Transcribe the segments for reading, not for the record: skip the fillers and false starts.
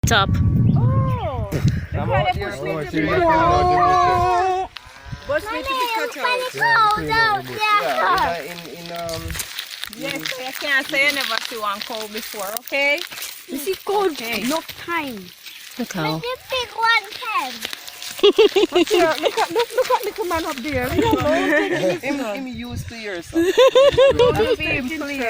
Top. Oh. I'm Why out they here. push I'm me out to here. be Push me to be cut out. Yeah, Yes, I can't say you never see one cow before, okay? You see cold Okay. enough time. Look how. You pick one pen. Look at little man up there. You don't know. him used to your son. Don't be him, please.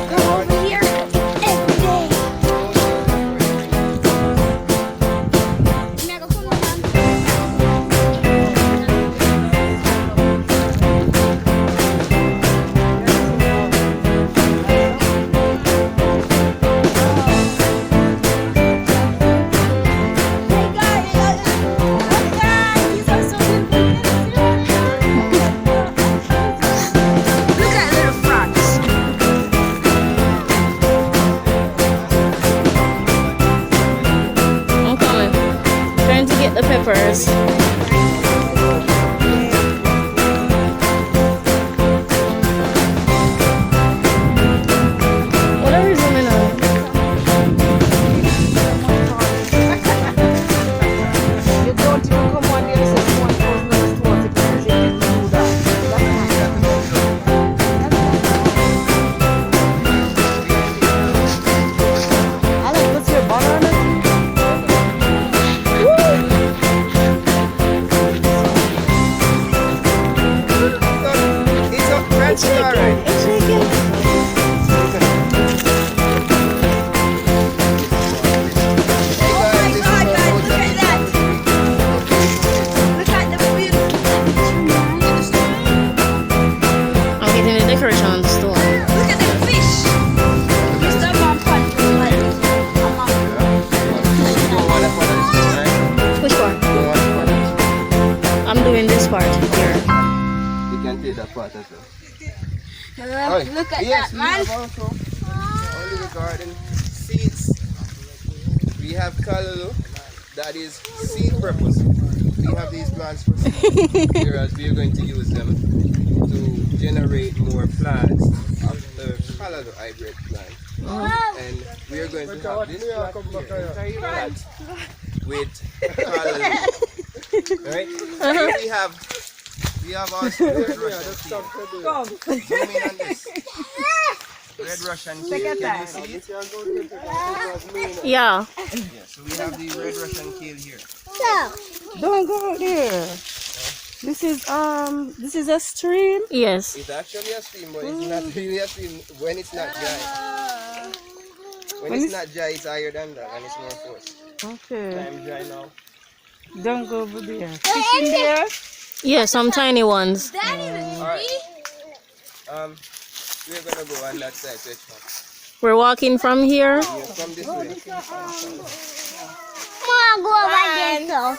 Come over here every day. Look at little frogs. I'm coming. Trying to get the peppers. What are we zooming on? You don't even come on here and say you want those next to us because you didn't do that. Alex, what's your butter on it? It's up, French, alright. I'm getting the decoration on the stone. Which part? I'm doing this part here. You can take that part as well. Look at Yes, that, we man. have also only the garden seeds. We have callaloo, that is seed purpose. We have these plants for seed, whereas we are going to use them to generate more plants of the callaloo hybrid plant. And we are going to have this plant with callaloo. Right? We have also red Russian kale. Come. Zoom in on this. Red Russian kale. Can you see it? Yeah. Yeah, so we have the red Russian kale here. Don't go out there. This is a stream. Yes. It's actually a stream, but it's not really a stream when it's not dry. When it's not dry, it's higher than that and it's more force. Okay. Time dry now. Don't go over there. Fish in there. Yeah, some tiny ones. Alright. We're gonna go on that side to extract. We're walking from here. Yeah, from this way. Mom, go over there, so.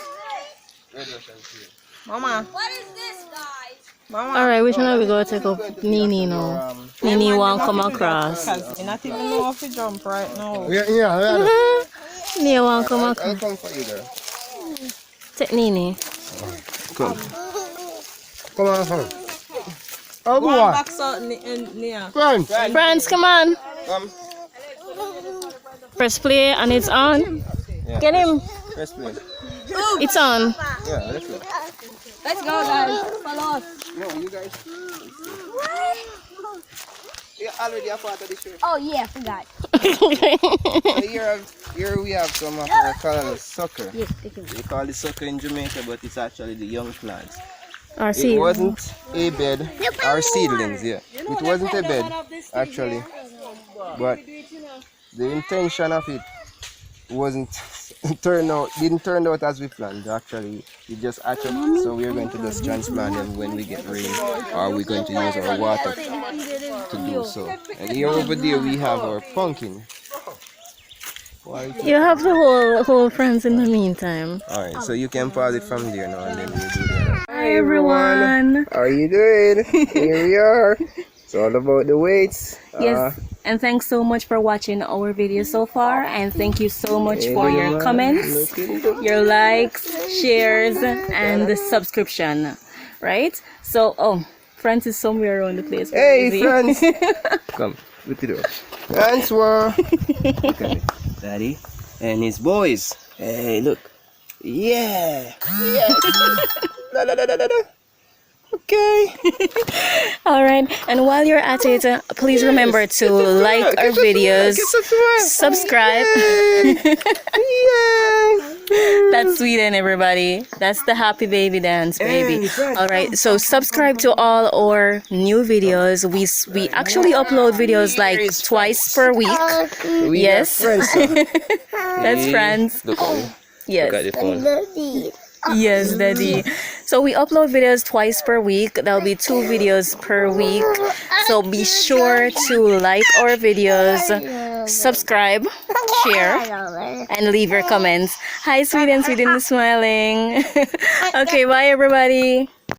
Red Russian kale. Mama. What is this, guys? Mama. Alright, which one are we going to take up? Nini now. Nini won't come across. Because you not even know if you jump right now. Yeah. Nini won't come I'll across. come for you there. Take Nini. Come. Come on, come on. Oh, Go go on on. back so near. Friends. Friends, come on. Come. Press play and it's on. Yeah. Get him. Press play. It's on. Yeah, let's go. Let's go, guys. Follow us. No, you guys. You're already a part of the show. Oh, yeah, forgot. So here we have some of our called sucker. Yes, take it. We call it sucker in Jamaica, but it's actually the young plants. Or It see. wasn't a bed, our seedlings, yeah. It wasn't a bed, actually. But the intention of it wasn't didn't turn out as we planned. Actually, it just hatched up. So we're going to just transplant them when we get rain, or we're going to use our water to do so. And here over there we have our pumpkin. You have the whole friends in the meantime. Alright, so you can pause it from there now and then we'll do that. Hi everyone. How are you doing? Here we are. It's all about the weights. Yes, and thanks so much for watching our video so far, and thank you so much for your comments, your likes, shares, and the subscription, right? So, France is somewhere around the place. Where Hey, is he? France. Come, look at it. Francois. Look at it. Daddy and his boys. Hey, look. Yeah. Yeah. La, la, la, la, la, la. Okay. All right, and while you're at it, please remember to like our videos, subscribe. That's Sweden, everybody. That's the happy baby dance, baby. All right, so subscribe to all our new videos. We actually upload videos like twice per week. We Yes. are friends. That's friends. Look at it. Yes. Look at the phone. Yes, Daddy. So we upload videos twice per week. There'll be 2 videos per week. So be sure to like our videos, subscribe, share, and leave your comments. Hi, Sweden. Sweden is smiling. Okay, bye, everybody.